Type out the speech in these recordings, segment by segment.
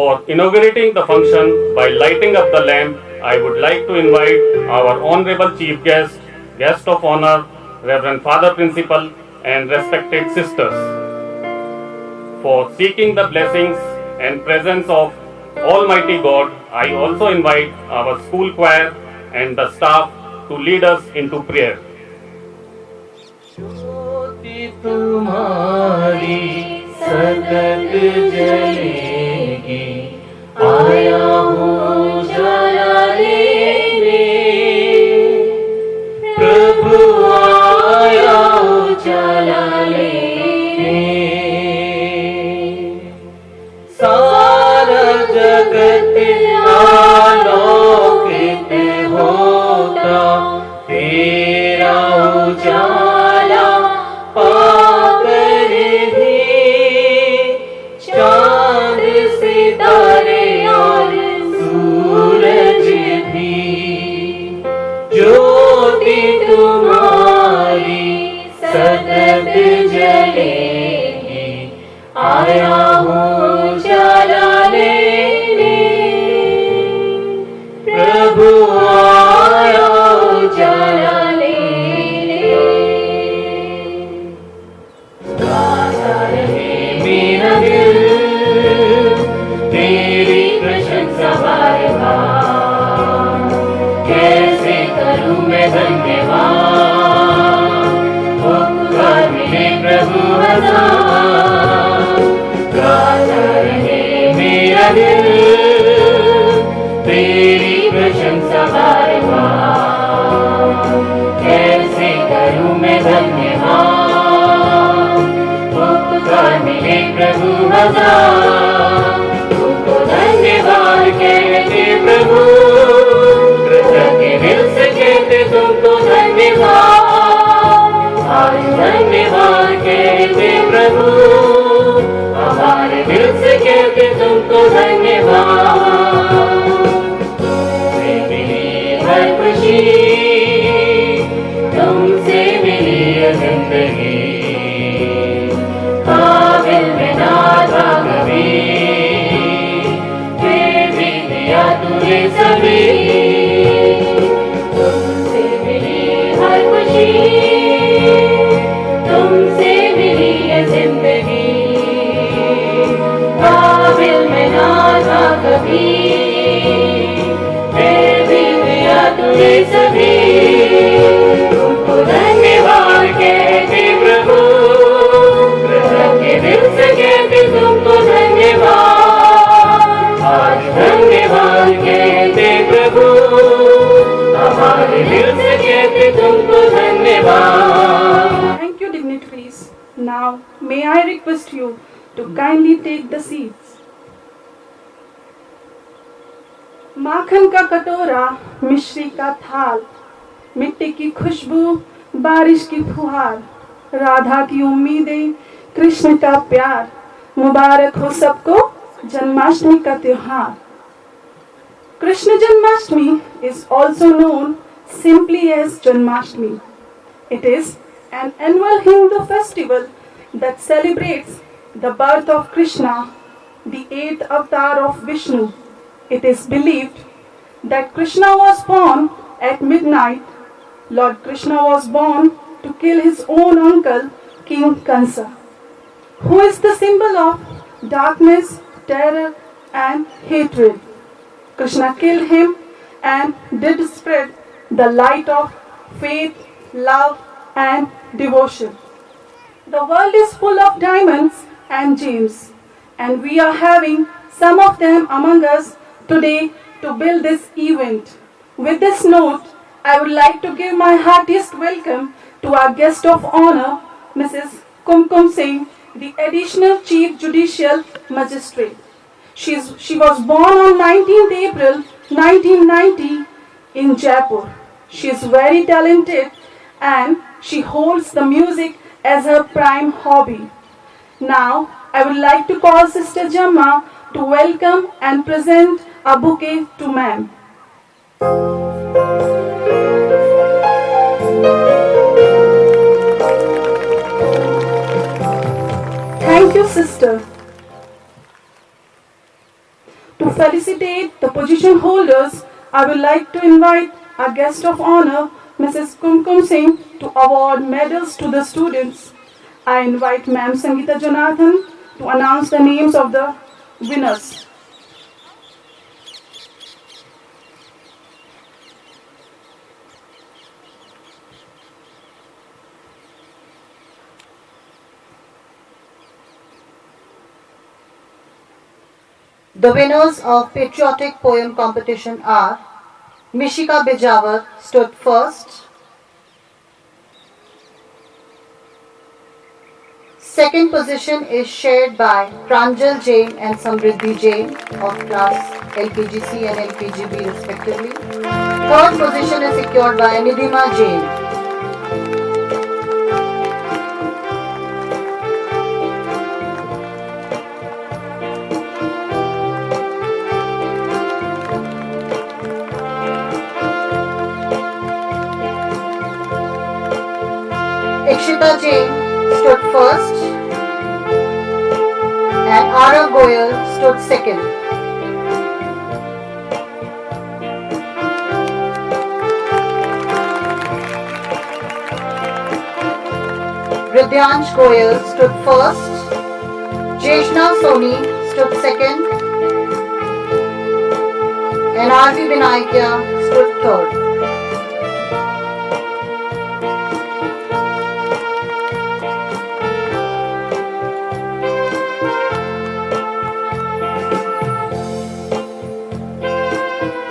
For inaugurating the function by lighting up the lamp, I would like to invite our Honorable Chief Guest, Guest of Honor, Reverend Father Principal, and respected sisters. For seeking the blessings and presence of Almighty God, I also invite our school choir and the staff to lead us into prayer. ज्योति तुम्हारी सतत जलेगी, आया हूँ जला लेने, प्रभु आया हूँ जला लेने। सारा जगत आलोकित होता तेरा उजाला पाकर ही, चांद सितारे और सूरज भी, ज्योति तुम्हारी सतत जलेगी, आया हूँ जला लेने, प्रभु आया हूँ जला तेरी प्रशंसा बारबार, कैसे करूं मैं धन्यवाद, उपकार मिले प्रभु हजार, तुमको धन्यवाद कहते प्रभु, कृतज्ञ के दिल से कहते तुमको धन्यवाद, आज धन्यवाद कहते प्रभु, हमारे दिल से कहते तुमको धन्यवाद। तुमसे मिली हर खुशी, तुमसे मिली ये जिंदगी, काबिल में ना था कभी, फिर भी दिया तूने सभी। तुमसे मिली हर खुशी, तुमसे मिली ये जिंदगी, काबिल में ना था कभी, फिर भी दिया तूने सभी। तुमको धन्यवाद कहते प्रभु, कृतज्ञ दिल से कहते तुमको धन्यवाद, आज धन्यवाद कहते प्रभु, हमारे दिल से कहते तुमको धन्यवाद। Thank you, dignitaries. Now, may I request you to kindly take the seats. माखन का कटोरा, मिश्री का थाल, मिट्टी की खुशबू, बारिश की फुहार, राधा की उम्मीदें, कृष्ण का प्यार, मुबारक हो सबको जन्माष्टमी का त्योहार। Krishna Janmashtami is also known simply as Janmashtami. It is an annual Hindu festival that celebrates the birth of Krishna, the eighth avatar of Vishnu. It is believed that Krishna was born at midnight. Lord Krishna was born to kill his own uncle, King Kansa, who is the symbol of darkness, terror, and hatred. Krishna killed him and did spread the light of faith, love, and devotion. The world is full of diamonds and gems, and we are having some of them among us today to build this event. With this note, I would like to give my heartiest welcome to our guest of honor, Mrs. Kumkum Singh, the Additional Chief Judicial Magistrate. She was born on 19th April 1990 in Jaipur. She is very talented and she holds the music as her prime hobby. Now, I would like to call Sister Jamma to welcome and present a bouquet to ma'am. Thank you, sister. felicitate the position holders, I would like to invite our guest of honor, Mrs. Kumkum Singh, to award medals to the students. I invite Ma'am Sangeeta Jonathan to announce the names of the winners. The winners of patriotic poem competition are Mishika Bijawar stood first. Second position is shared by Pranjal Jain and Samriddhi Jain of class LKGC and LKGB respectively. Third position is secured by Nidhima Jain. Ikshita Jain stood first and Arav Goyal stood second. Ridhyansh Goyal stood first, Jeshna Soni stood second, and R.V. Vinayakya stood third.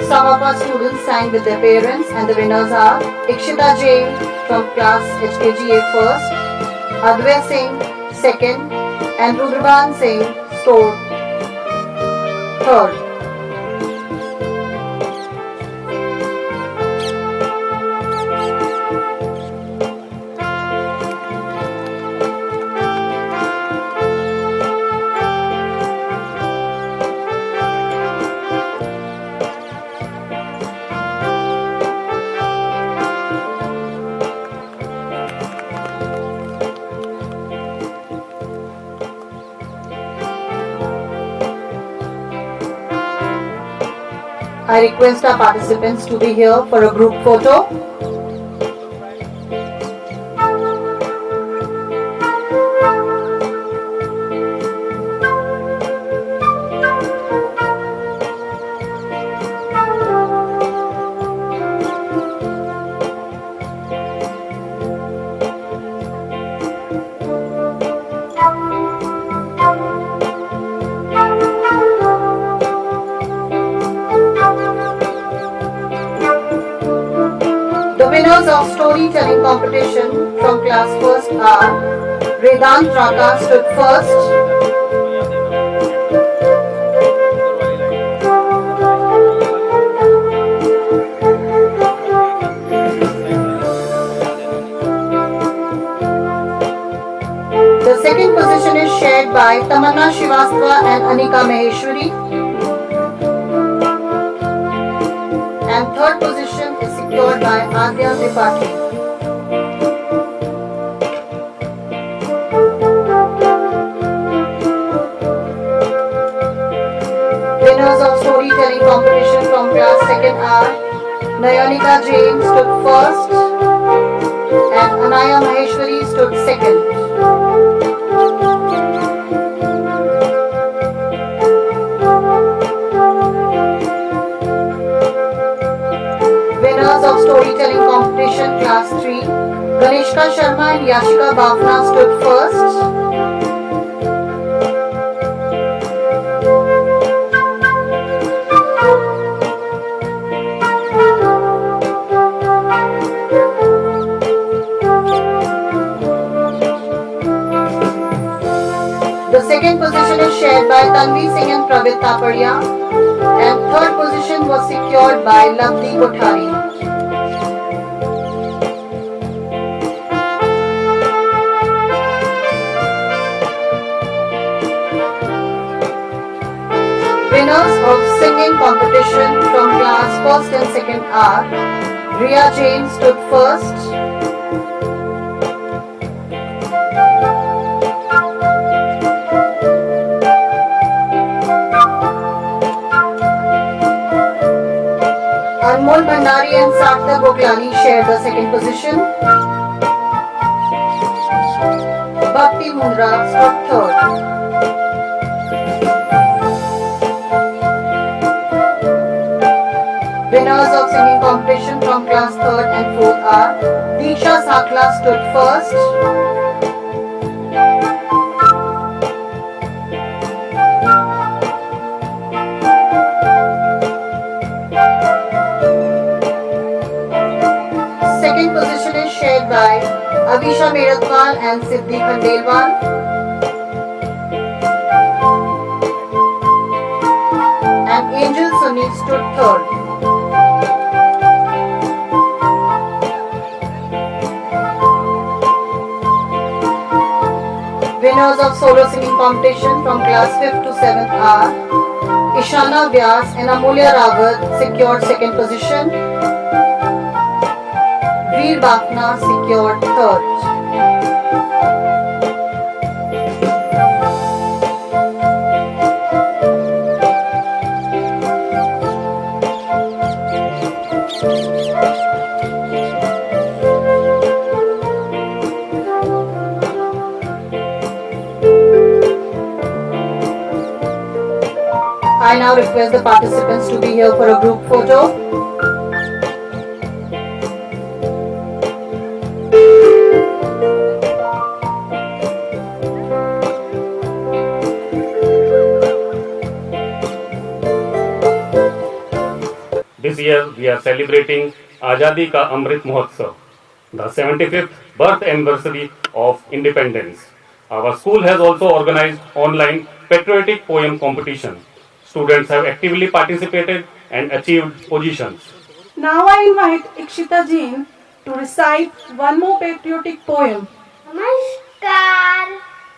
Some of our students sang with their parents, and the winners are Ikshita Jain from class HKGA first, Advay Singh second, and Rudraban Singh scored third. I request our participants to be here for a group photo. Winners of storytelling competition from class first are Vedant Raka stood first, the second position is shared by Tamanna Srivastava and Anika Maheshwari, and third position is secured by Adya Tripathi. Winners of storytelling competition from class second are Nayanika Jain stood first and Anaya Maheshwari stood second. Winners of storytelling competition class 3, Ganeshka Sharma and Yashika Bhavna stood first. The second position is shared by Tanvi Singh and Pravit Tapadia, and third position was secured by Lavdi Kothari. Winners of singing competition from class first and second are Riya Jain stood first, shared the second position. Bhakti Mundra stood third. Winners of singing competition from class 3rd and 4th are Diksha Sakla stood first. Second position is shared by Avisha Meratwal and Siddhi Khandelwal. And Angel Sunil stood third. Winners of solo singing competition from class 5th to 7th are Ishana Vyas and Amulya Rawat secured second position. Veer Bakna secured third. I now request the participants to be here for a group photo. This year we are celebrating Azadi Ka Amrit Mahotsav, the 75th birth anniversary of independence. Our school has also organized online patriotic poem competition. Students have actively participated and achieved positions. Now I invite Ikshita Jain to recite one more patriotic poem. नमस्कार,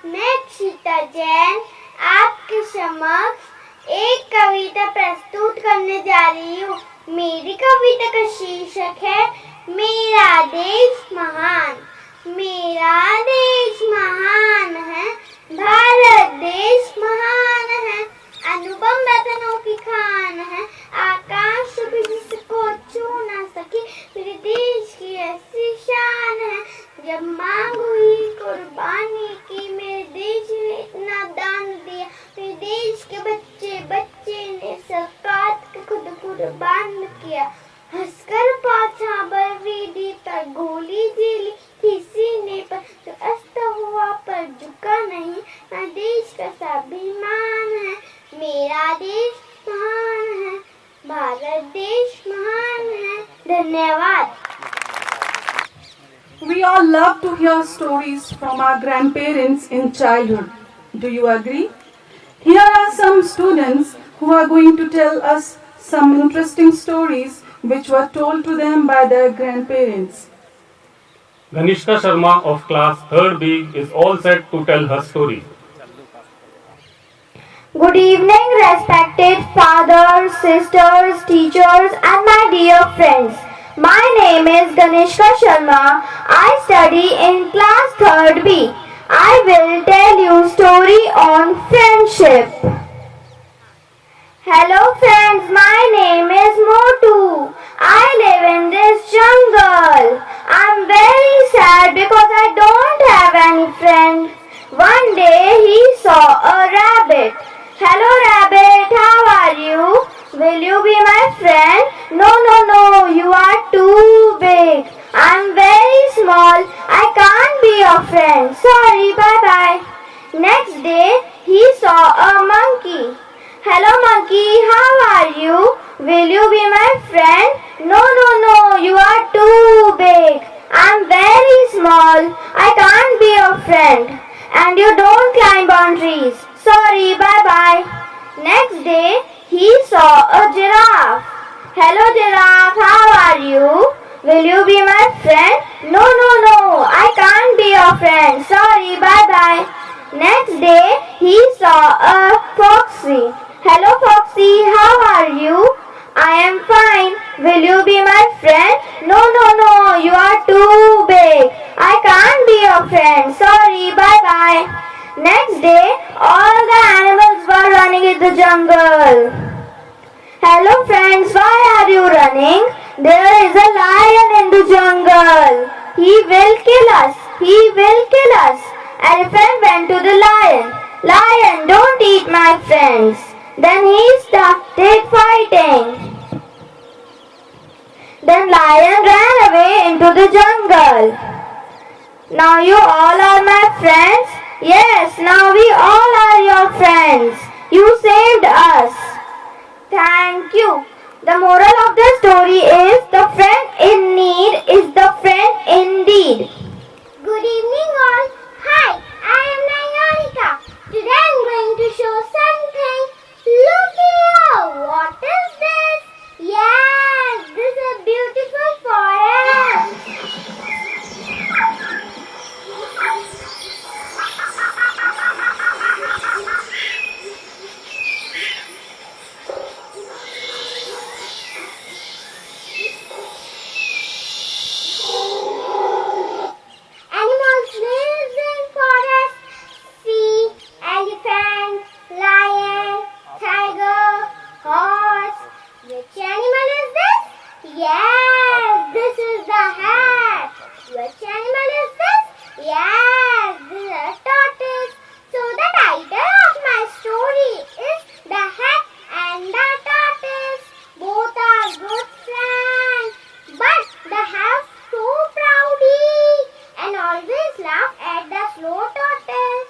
मैं क्षिता जैन आपके समक्ष एक कविता प्रस्तुत करने जा रही हूँ। मेरी कविता का शीर्षक है मेरा देश महान। मेरा देश महान है, भारत देश महान है, अनुपम रत्नों की खान है, आकाश भी जिसको छू ना सके, मेरे देश की ऐसी शान है। जब मांग हुई कुर्बानी की, मेरे देश ने इतना दान दिया, मेरे देश के बच्चे बच्चे ने सरकार के खुद कुर्बान किया। हंसकर पाछा बरवीडी पर गोली झेली थी सीने पर, जो अस्त हुआ पर झुका नहीं, मेरा देश का स्वाभिमान है। मेरा देश महान है, भारत देश महान है। धन्यवाद। We all love to hear stories from our grandparents in childhood. Do you agree? Here are some students who are going to tell us some interesting stories which were told to them by their grandparents. Ganishka Sharma of class 3rd B is all set to tell her story. Good evening, respected fathers, sisters, teachers, and my dear friends. My name is Ganishka Sharma. I study in class 3rd B. I will tell you story on friendship. Hello friends, my name is Motu. I live in this jungle. I'm very sad because I don't have any friend. One day he saw a rabbit. Hello rabbit, how are you? Will you be my friend? No, you are too big. I'm very small. I can't be your friend. Sorry, bye-bye. Next day, he saw a monkey. Hello monkey, how are you? Will you be my friend? No, you are too big. I'm very small. I can't be your friend. And you don't climb on trees. Sorry, bye-bye. Next day, he saw a giraffe. Hello giraffe, how are you? Will you be my friend? No, I can't be your friend. Sorry, bye-bye. Next day, he saw a foxy. Hello foxy, how are you? I am fine. Will you be my friend? No, you are too big. I can't be your friend. Sorry, bye-bye. Next day, all the animals were running in the jungle. Hello friends, why are you running? There is a lion in the jungle. He will kill us. He will kill us. Elephant went to the lion. Lion, don't eat my friends. Then he started fighting. Then lion ran away into the jungle. Now you all are my friends? Yes, now we all are your friends. You saved us. Thank you. The moral of the story is the friend in need is the friend indeed. Good evening all. Hi, I am Nayanika. Today I am going to show something. Look here. What is this? Yes, this is a beautiful forest. Animals live in forest. See, elephant, lion, tiger, horse. Which animal is this? Yes, this is the hat. Which animal is this? Yes, this is a tortoise. So the title of my story is The Hat and the Tortoise. Both are good friends, but the hat so proudy and always laugh at the slow tortoise.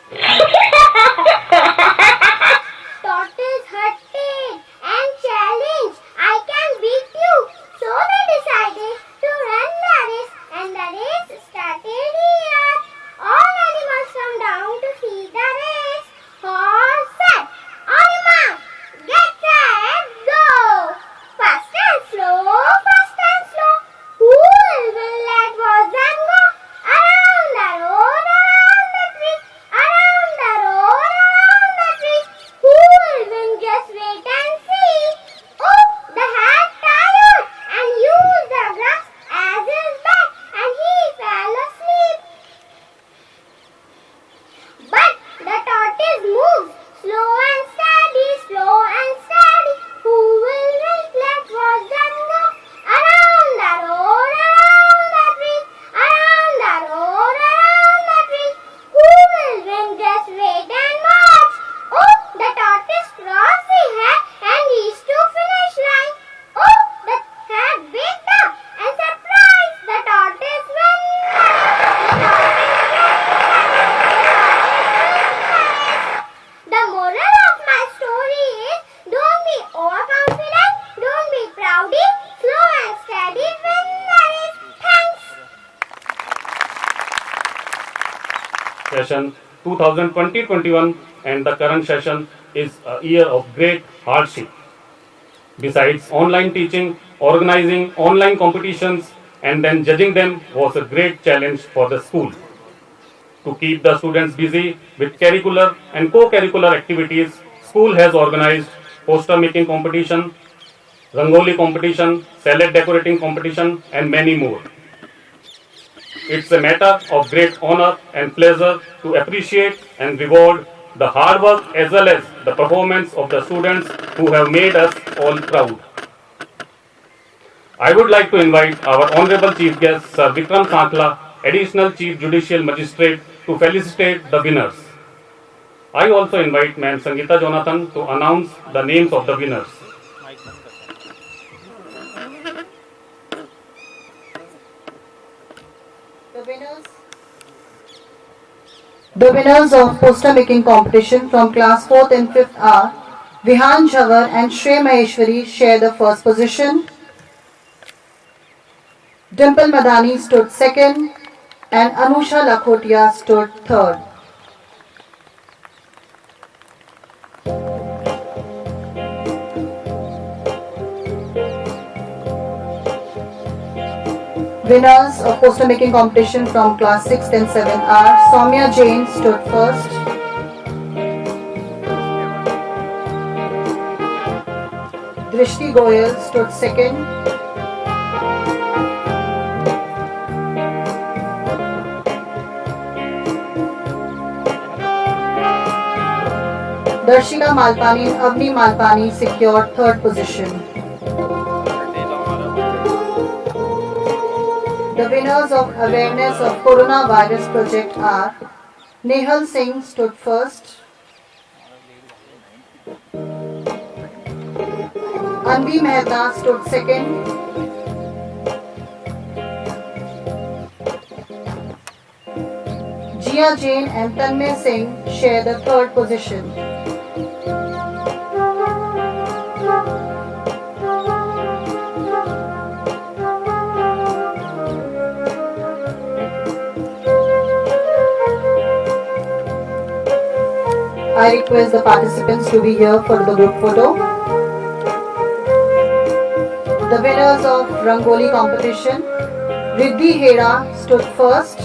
Tortoise hurted and challenged, I can beat you. So they decided to run the race, and the race started here. All animals come down to see the race. Horse said, on your mark, get set, go. Fast and slow, fast and slow. Who will let horse and go? Around the road, around the tree, around the road, around the tree. Who will win? Just wait and see. Oh, the hat tired and used the grass as his bed, and he fell asleep. But the tortoise moves slow and steady, slow and steady. Who will let horse and go? Around the road, around the tree, around the road, around the tree. Who will win? Just wait and watch. Oh, the tortoise crossed the hat and reached to finish line. Oh, the hat waked up and surprised the tortoise win. The moral of my story is don't be overconfident, don't be proudy, slow and steady win the race. Thanks. Session 2020-21 and the current session is a year of great hardship. Besides online teaching, organizing online competitions and then judging them was a great challenge for the school. To keep the students busy with curricular and co-curricular activities, school has organized poster making competition, rangoli competition, salad decorating competition and many more. It's a matter of great honor and pleasure to appreciate and reward the hard work as well as the performance of the students who have made us all proud. I would like to invite our Honorable Chief Guest, Sir Vikram Sankla, Additional Chief Judicial Magistrate, to felicitate the winners. I also invite Ma'am Sangeeta Jonathan to announce the names of the winners. The winners of poster making competition from class 4th and 5th are Vihan Jhavar and Shrey Maheshwari share the first position. Dimple Madani stood second and Anusha Lakhotia stood third. Winners of poster making competition from class 6th and 7th are Soumya Jain stood first, Drishti Goyal stood second, Darshika Malpani and Avni Malpani secured third position. winners of Awareness of Coronavirus Project are Nehal Singh stood first, Anvi Mehta stood second, Jia Jain and Tanmay Singh share the third position. I request the participants to be here for the group photo. The winners of Rangoli competition, Riddhi Hera stood first,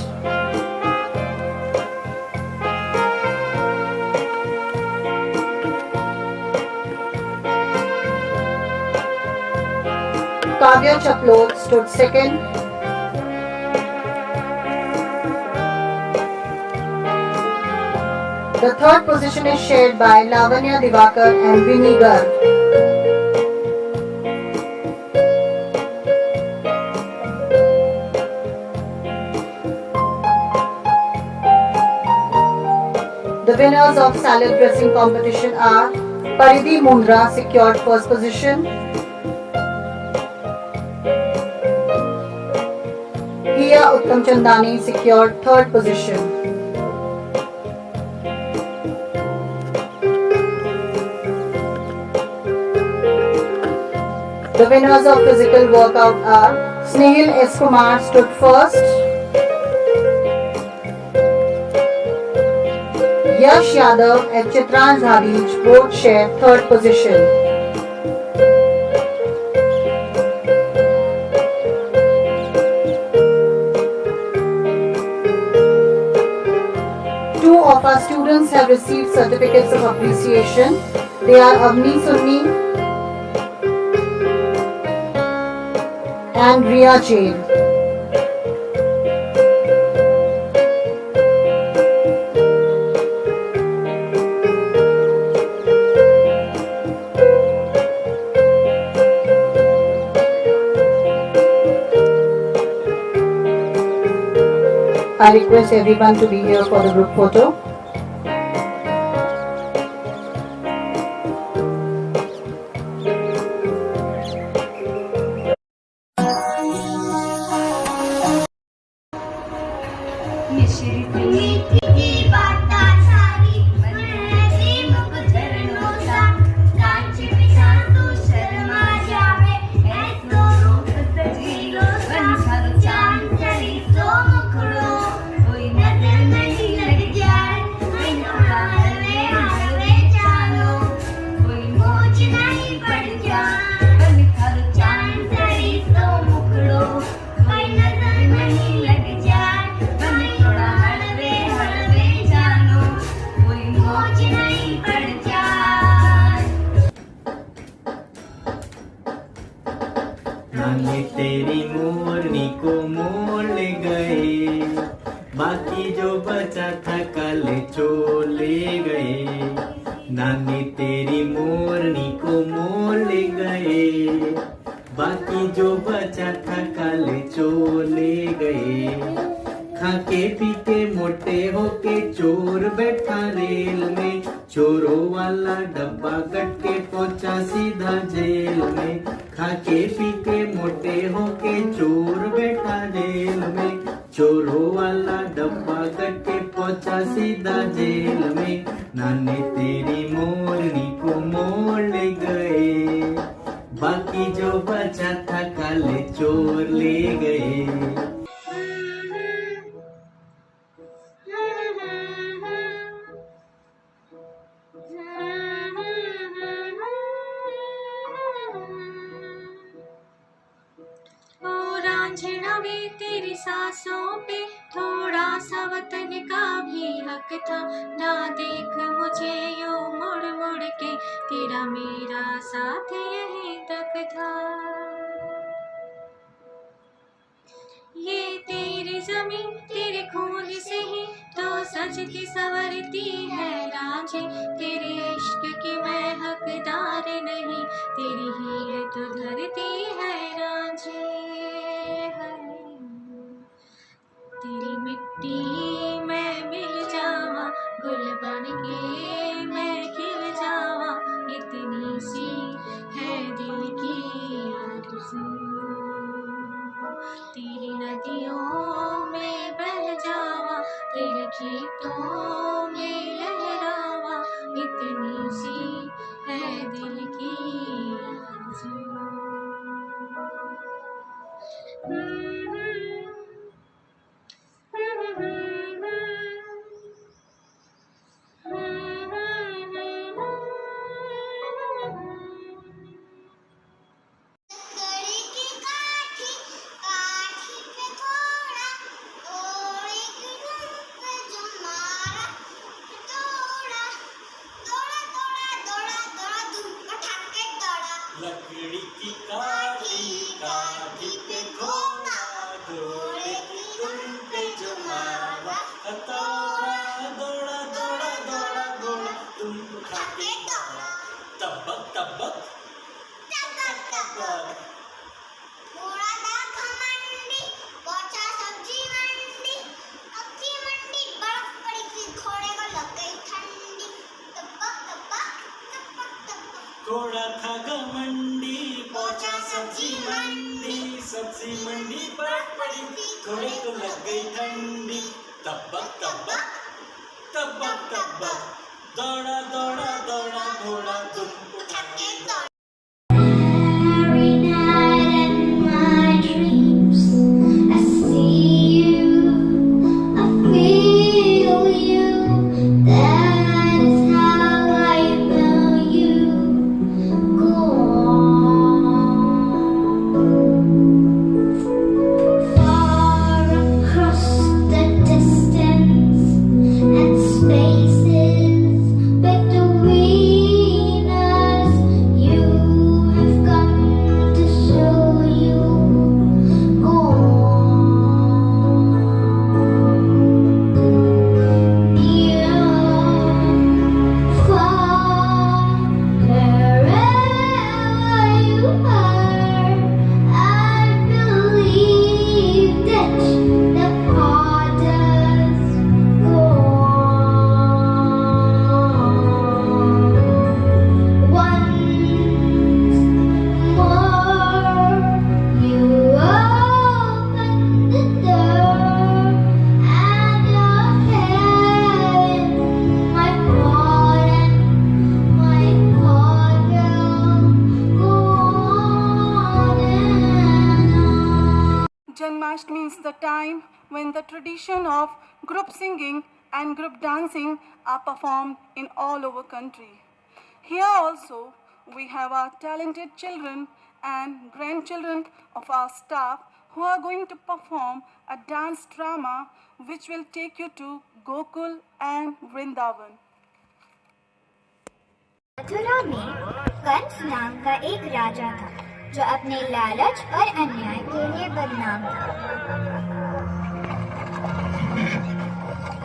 Kavya Chaplot stood second, the third position is shared by Lavanya Divakar and Vinny Garg. The winners of salad dressing competition are Paridhi Mundra secured first position, Hiya Uttam Chandani secured third position. The winners of physical workout are Snehil S. Kumar stood first, Yash Yadav and Chitran Zavij both share third position. Two of our students have received certificates of appreciation. They are Avni Sunni and Riya Jain. I request everyone to be here for the group photo. नानी तेरी मोरनी को मोड़ ले गए, बाकी जो बचा था कल चोर ले गए। नानी तेरी मोरनी को मोड़ ले गए, बाकी जो बचा था कल चोर ले गए। खाके पी के मोटे होके चोर बैठा रेल में, चोरों वाला डब्बा कट के पहुंचा सीधा जेल में। खाके पी के मोटे होके चोर बैठा जेल में, चोरों वाला डब्बा कट के पहुंचा सीधा जेल में। नानी तेरी मोरनी को मोड़ ले गए, बाकी जो बचा था कल चोर ले गए। भी तेरी सांसों पे थोड़ा सा वतन का भी हक था। ना देख मुझे यूं मुड़ मुड़ के, तेरा मेरा साथ यहीं तक था। ये तेरी जमीन तेरे खून से ही तो सजती संवरती है रांझे। तेरे इश्क की मैं हकदार नहीं, तेरी ही है तो धरती है रांझे। तिरछी तो में लहरावा, इतनी सी है दिल की आरज़ू। लकड़ी की काठी, काठी पे घोड़ा, घोड़े की दुम पे जो मारा, दौड़ा दौड़ा दौड़ा दौड़ा दौड़ा धूम उठा के दौड़ा। लकड़ी की काठी काठी पे घोड़ा, घोड़े की दुम पे जो मारा, दौड़ा दौड़ा दौड़ा दौड़ा दौड़ा तुम उठा के दौड़ा। तबक तबक टक टक घोड़ा था घमंडी, पहुंचा सब्जी मंडी, सब्जी मंडी बर्फ पड़ी थी, घोड़े को लग गई ठंडी। तबक तबक तबक तबक घोड़ा था घमंडी, पहुंचा सब्जी मंडी, सब्जी मंडी बर्फ पड़ी थी, घोड़े को लग गई ठंडी। तबक तबक तबक तबक दौड़ा दौड़ा दौड़ा घोड़ा तुम उठा के दौड़ा। Every night in my dreams, I see you, I feel you. That is how I know you. Go on. Far across the distance and spaces between us, you have come to show you. Go on. Near, far, wherever you are, I believe that the path does go on. Once more, you open the door, and you're heaven, my God and my God will go on and on. Janmashtami is the time when the tradition of group singing and group dancing are performed in all over country. Here also we have our talented children and grandchildren of our staff who are going to perform a dance drama which will take you to Gokul and Vrindavan. Mathura में कंस नाम का एक राजा था जो अपने लालच और अन्याय के लिए बदनाम था।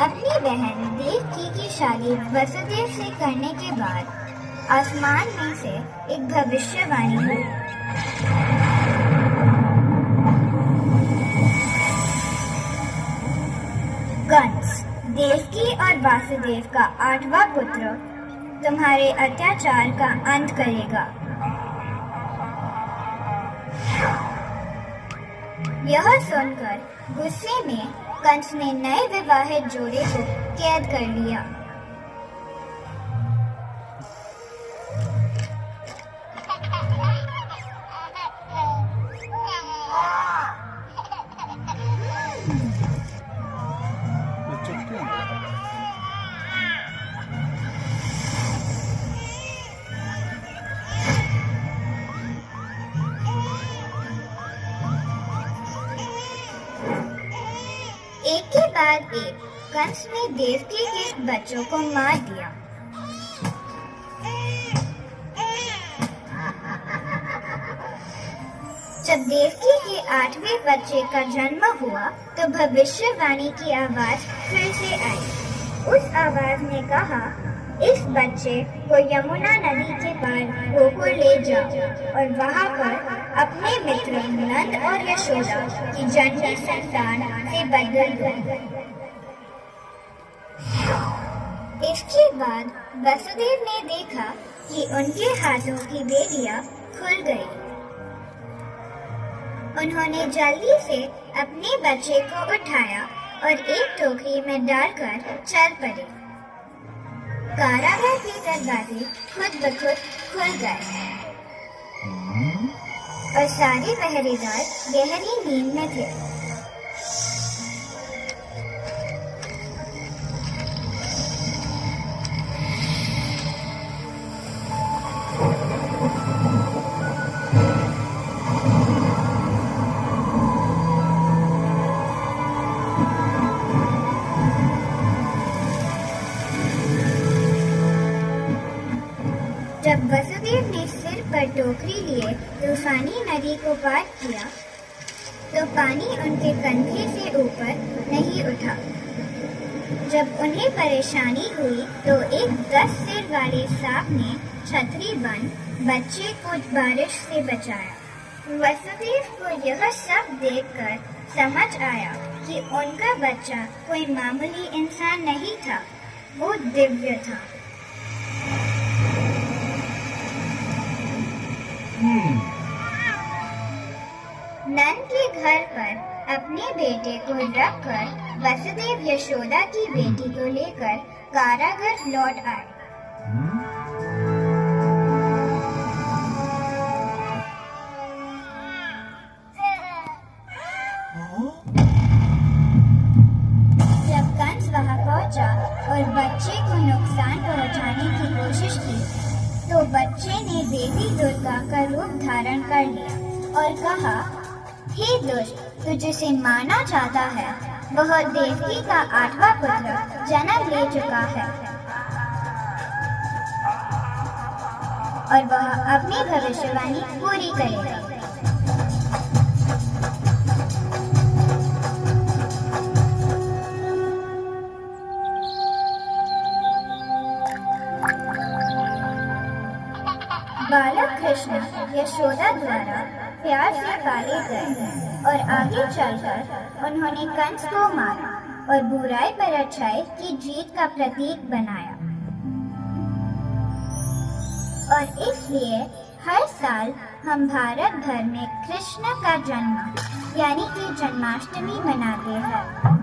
अपनी बहन देवकी की शादी वसुदेव से करने के बाद आसमान में से एक भविष्यवाणी हुई। कंस देवकी और वासुदेव का 8वां पुत्र तुम्हारे अत्याचार का अंत करेगा। यह सुनकर गुस्से में कंस ने नए विवाहित जोड़े को कैद कर लिया। एक के बाद एक कंस ने देवकी के बच्चों को मार दिया। जब देवकी के 8वें बच्चे का जन्म हुआ तो भविष्यवाणी की आवाज फिर से आई। उस आवाज ने कहा, इस बच्चे को यमुना नदी के पार गोकुल ले जाओ और वहाँ पर अपने मित्र नंद और यशोदा की जन्मी संतान से बदल दो। इसके बाद वसुदेव ने देखा कि उनके हाथों की बेड़ियां खुल गई। उन्होंने जल्दी से अपने बच्चे को उठाया और एक टोकरी में डालकर चल पड़े। कारागार के दरवाजे खुद ब खुद खुल गए और सारे पहरेदार गहरी नींद में थे। जब वसुदेव ने सिर पर टोकरी लिए तूफानी नदी को पार किया तो पानी उनके कंधे से ऊपर नहीं उठा। जब उन्हें परेशानी हुई तो एक 10 सिर वाले सांप ने छतरी बन बच्चे को बारिश से बचाया। वसुदेव को यह सब देखकर समझ आया कि उनका बच्चा कोई मामूली इंसान नहीं था, वो दिव्य था। नंद के घर पर अपने बेटे को रखकर वसुदेव यशोदा की बेटी को लेकर कारागार लौट आए। जब कंस वहां पहुंचा और बच्चे को नुकसान पहुंचाने की कोशिश की तो बच्चे ने देवी दुर्गा का रूप धारण कर लिया और कहा, हे दुष्ट, तू जिसे माना जाता है वह देवकी का 8वां पुत्र जन्म ले चुका है और वह अपनी भविष्यवाणी पूरी करेगा। बालक कृष्ण यशोदा द्वारा प्यार से पाले गए और आगे चलकर उन्होंने कंस को मारा और बुराई पर अच्छाई की जीत का प्रतीक बनाया। और इसलिए हर साल हम भारत भर में कृष्ण का जन्म यानी कि जन्माष्टमी मनाते हैं।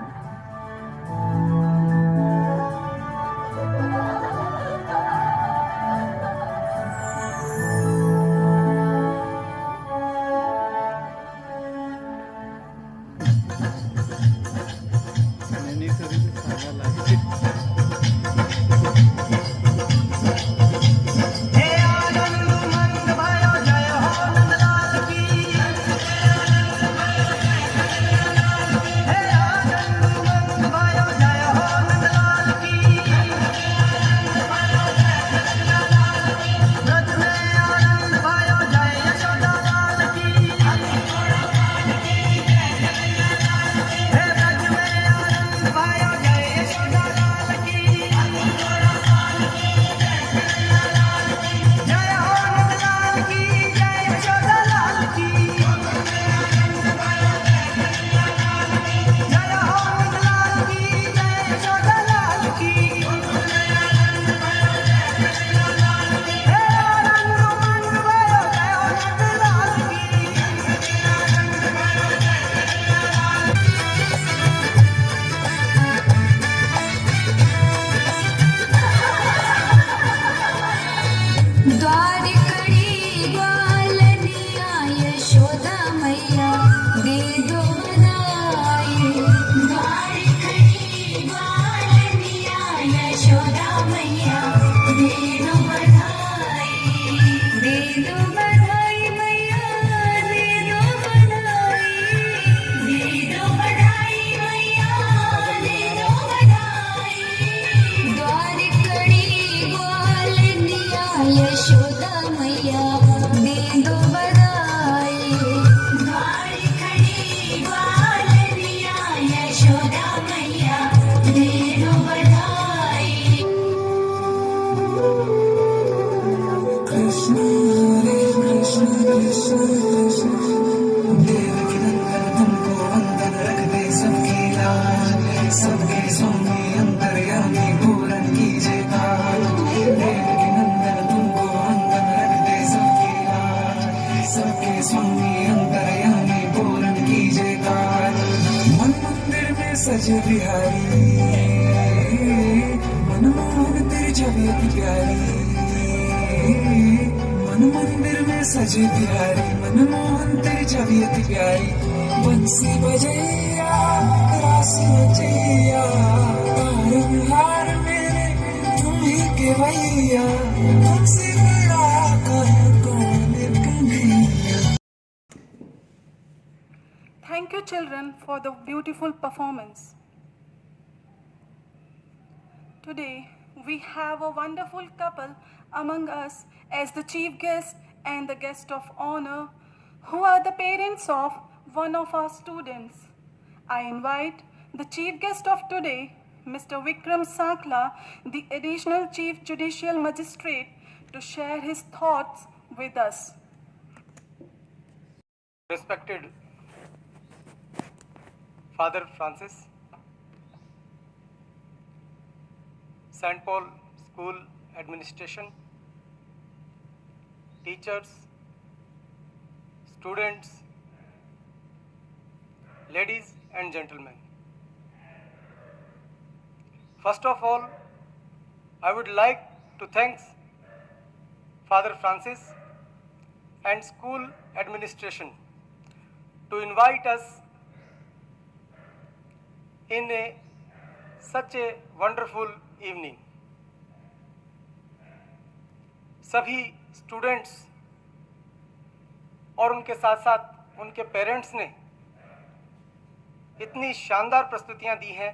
सजे बिहारी मनमोहन तेरी छवियत प्यारी मन मंदिर में सजे बिहारी मनमोहन तेरी छवियत प्यारी बंसी बजैया रास बजैया तारनहार मेरे तुम ही के भैया तुमसे बड़ा कौन Kanhaiya. Thank you, children, for the beautiful performance. Today, we have a wonderful couple among us as the chief guest and the guest of honor, who are the parents of one of our students. I invite the chief guest of today, Mr. Vikram Sakla, the Additional Chief Judicial Magistrate, to share his thoughts with us. Respected Father Francis, St. Paul School Administration, teachers, students, ladies and gentlemen. First of all, I would like to thank Father Francis and school administration to invite us in such a wonderful evening. सभी students और उनके साथ साथ उनके parents ने इतनी शानदार प्रस्तुतियां दी हैं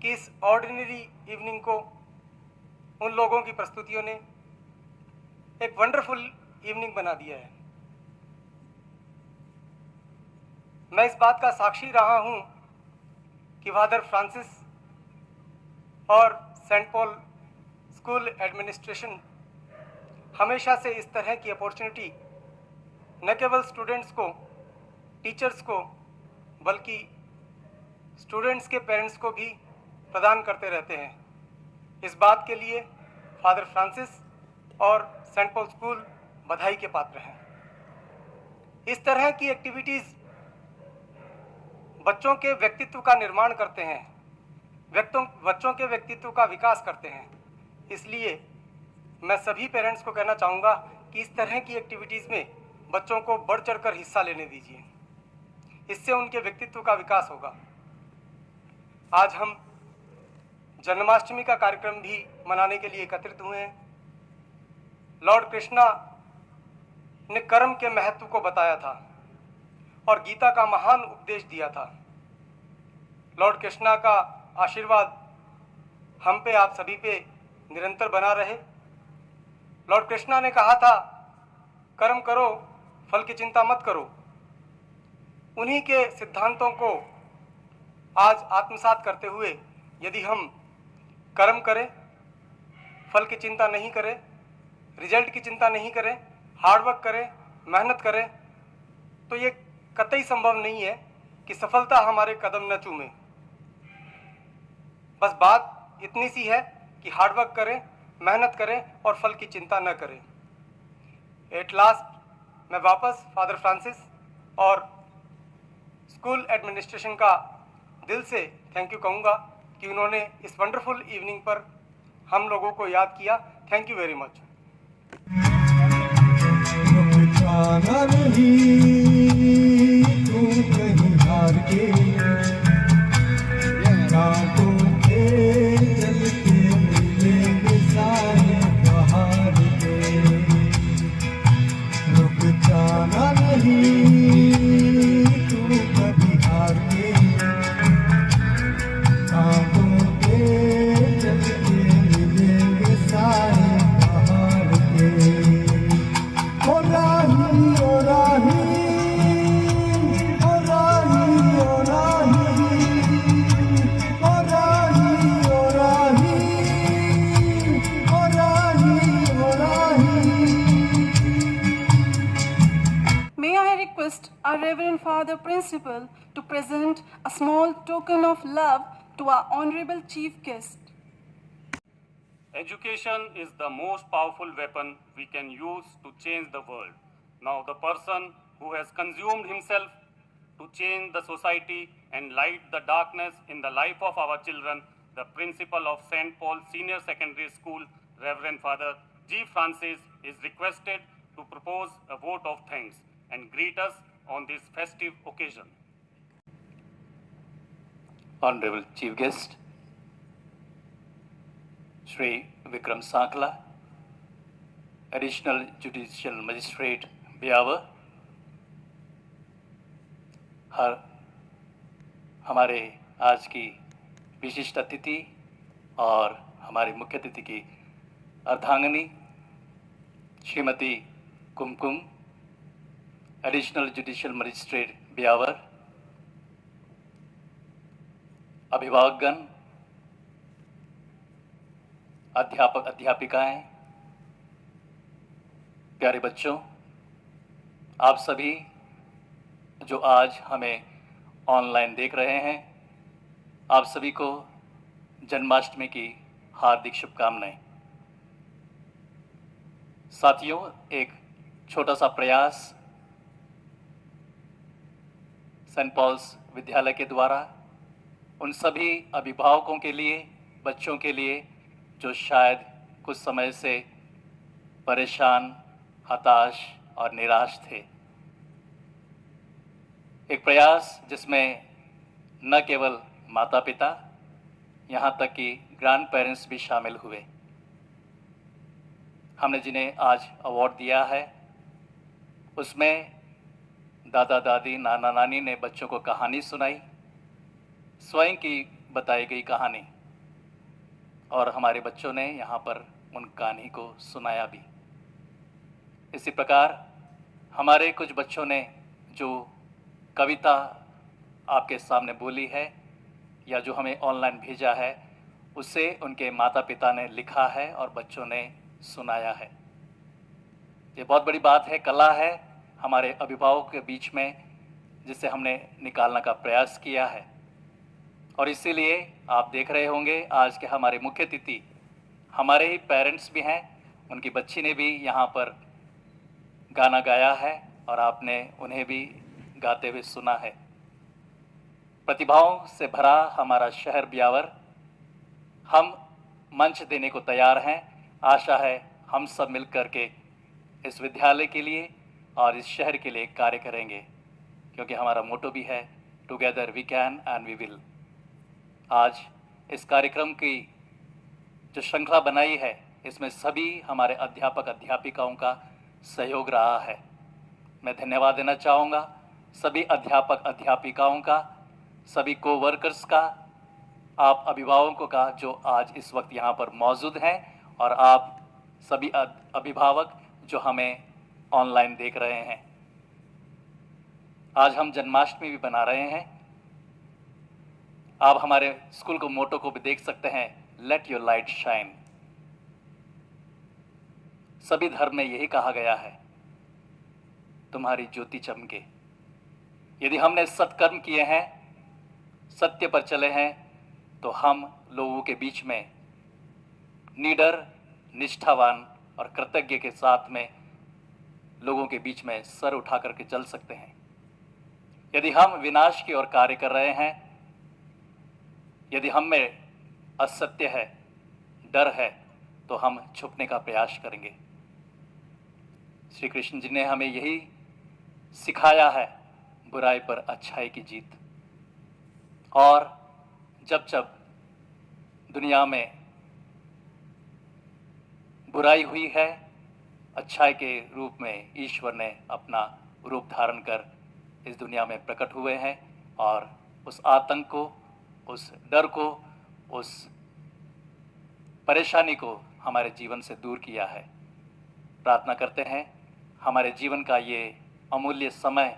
कि इस ऑर्डिनरी इवनिंग को उन लोगों की प्रस्तुतियों ने एक वंडरफुल इवनिंग बना दिया है. मैं इस बात का साक्षी रहा हूं कि फादर फ्रांसिस और सेंट पॉल स्कूल एडमिनिस्ट्रेशन हमेशा से इस तरह की अपॉर्चुनिटी न केवल स्टूडेंट्स को, टीचर्स को, बल्कि स्टूडेंट्स के पेरेंट्स को भी प्रदान करते रहते हैं. इस बात के लिए फादर फ्रांसिस और सेंट पॉल स्कूल बधाई के पात्र हैं. इस तरह की एक्टिविटीज़ बच्चों के व्यक्तित्व का निर्माण करते हैं, बच्चों के व्यक्तित्व का विकास करते हैं. इसलिए मैं सभी पेरेंट्स को कहना चाहूँगा कि इस तरह की एक्टिविटीज़ में बच्चों को बढ़ चढ़कर हिस्सा लेने दीजिए. इससे उनके व्यक्तित्व का विकास होगा. आज हम जन्माष्टमी का कार्यक्रम भी मनाने के लिए एकत्रित हुए हैं. लॉर्ड कृष्णा ने कर्म के महत्व को बताया था और गीता का महान उपदेश दिया था. लॉर्ड कृष्णा का आशीर्वाद हम पे, आप सभी पे निरंतर बना रहे. लॉर्ड कृष्णा ने कहा था, कर्म करो, फल की चिंता मत करो. उन्हीं के सिद्धांतों को आज आत्मसात करते हुए यदि हम कर्म करें, फल की चिंता नहीं करें, रिजल्ट की चिंता नहीं करें, हार्डवर्क करें, मेहनत करें, तो ये कतई संभव नहीं है कि सफलता हमारे कदम न चूमे. बस बात इतनी सी है कि हार्डवर्क करें, मेहनत करें और फल की चिंता न करें. एट लास्ट मैं वापस फादर फ्रांसिस और स्कूल एडमिनिस्ट्रेशन का दिल से थैंक यू कहूँगा कि उन्होंने इस वंडरफुल इवनिंग पर हम लोगों को याद किया. Thank you very much. कहीं हार के रातों के चलते मिलेंगे सारे बाहर के. रुक जाना नहीं तू कभी हार के रातों के चलते मिलेंगे सारे बाहर के. ओ राही ओ राही our Reverend Father Principal to present a small token of love to our honorable chief guest. Education is the most powerful weapon we can use to change the world. Now the person who has consumed himself to change the society and light the darkness in the life of our children, the principal of St. Paul Senior Secondary School, Reverend Father G. Francis, is requested to propose a vote of thanks and greet us on this festive occasion. Honorable Chief Guest, Shri Vikram Sakla, Additional Judicial Magistrate, Beawar, हमारे आज की विशिष्ट अतिथि और हमारी मुख्य अतिथि की अर्धांगिनी श्रीमती कुमकुम, एडिशनल जुडिशियल मजिस्ट्रेट ब्यावर, अभिभावकगण, अध्यापक अध्यापिकाएं, प्यारे बच्चों, आप सभी जो आज हमें ऑनलाइन देख रहे हैं, आप सभी को जन्माष्टमी की हार्दिक शुभकामनाएं। साथियों, एक छोटा सा प्रयास सेंट पॉल्स विद्यालय के द्वारा उन सभी अभिभावकों के लिए, बच्चों के लिए जो शायद कुछ समय से परेशान, हताश और निराश थे। एक प्रयास जिसमें न केवल माता पिता, यहाँ तक कि ग्रैंड पेरेंट्स भी शामिल हुए। हमने जिन्हें आज अवार्ड दिया है, उसमें दादा दादी, नाना नानी ने बच्चों को कहानी सुनाई, स्वयं की बताई गई कहानी, और हमारे बच्चों ने यहाँ पर उन कहानी को सुनाया भी। इसी प्रकार हमारे कुछ बच्चों ने जो कविता आपके सामने बोली है या जो हमें ऑनलाइन भेजा है, उसे उनके माता पिता ने लिखा है और बच्चों ने सुनाया है। ये बहुत बड़ी बात है, कला है हमारे अभिभावकों के बीच में, जिसे हमने निकालने का प्रयास किया है। और इसीलिए आप देख रहे होंगे आज के हमारे मुख्य अतिथि हमारे ही पेरेंट्स भी हैं, उनकी बच्ची ने भी यहाँ पर गाना गाया है और आपने उन्हें भी गाते हुए सुना है। प्रतिभाओं से भरा हमारा शहर ब्यावर, हम मंच देने को तैयार हैं। आशा है हम सब मिलकर के इस विद्यालय के लिए और इस शहर के लिए कार्य करेंगे, क्योंकि हमारा मोटो भी है together we can and we will. आज इस कार्यक्रम की जो श्रृंखला बनाई है, इसमें सभी हमारे अध्यापक अध्यापिकाओं का सहयोग रहा है। मैं धन्यवाद देना चाहूँगा सभी अध्यापक अध्यापिकाओं का, सभी कोवर्कर्स का, आप अभिभावकों का जो आज इस वक्त यहाँ पर मौजूद हैं, और आप सभी अभिभावक जो हमें ऑनलाइन देख रहे हैं। आज हम जन्माष्टमी भी बना रहे हैं। आप हमारे स्कूल को मोटो को भी देख सकते हैं, लेट योर लाइट शाइन। सभी धर्म में यही कहा गया है, तुम्हारी ज्योति चमके। यदि हमने सत्कर्म किए हैं, सत्य पर चले हैं, तो हम लोगों के बीच में निडर, निष्ठावान और कृतज्ञ के साथ में लोगों के बीच में सर उठा करके चल सकते हैं। यदि हम विनाश की ओर कार्य कर रहे हैं, यदि हम में असत्य है, डर है, तो हम छुपने का प्रयास करेंगे। श्री कृष्ण जी ने हमें यही सिखाया है, बुराई पर अच्छाई की जीत। और जब जब दुनिया में बुराई हुई है, अच्छाई के रूप में ईश्वर ने अपना रूप धारण कर इस दुनिया में प्रकट हुए हैं और उस आतंक को, उस डर को, उस परेशानी को हमारे जीवन से दूर किया है। प्रार्थना करते हैं हमारे जीवन का ये अमूल्य समय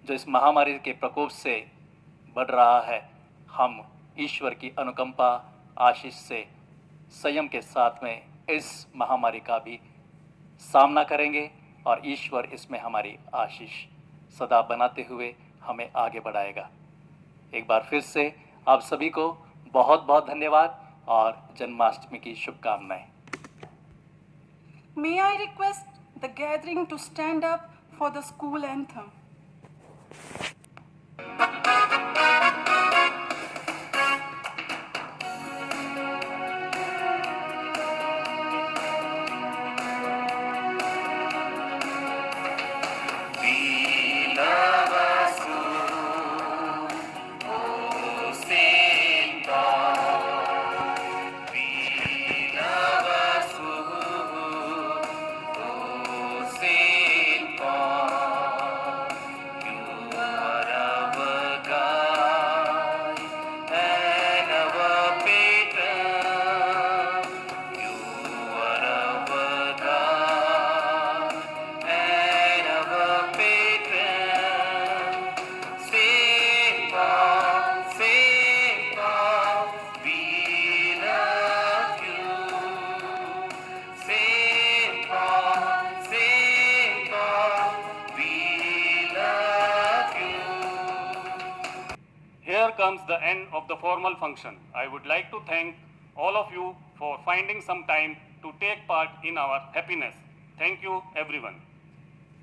जो इस महामारी के प्रकोप से बढ़ रहा है, हम ईश्वर की अनुकंपा, आशीष से संयम के साथ में इस महामारी का भी सामना करेंगे और ईश्वर इसमें हमारी आशीष सदा बनाते हुए हमें आगे बढ़ाएगा। एक बार फिर से आप सभी को बहुत बहुत धन्यवाद और जन्माष्टमी की शुभकामनाएं। May I request the gathering to stand up for the school anthem? comes the end of the formal function. I would like to thank all of you for finding some time to take part in our happiness. Thank you, everyone.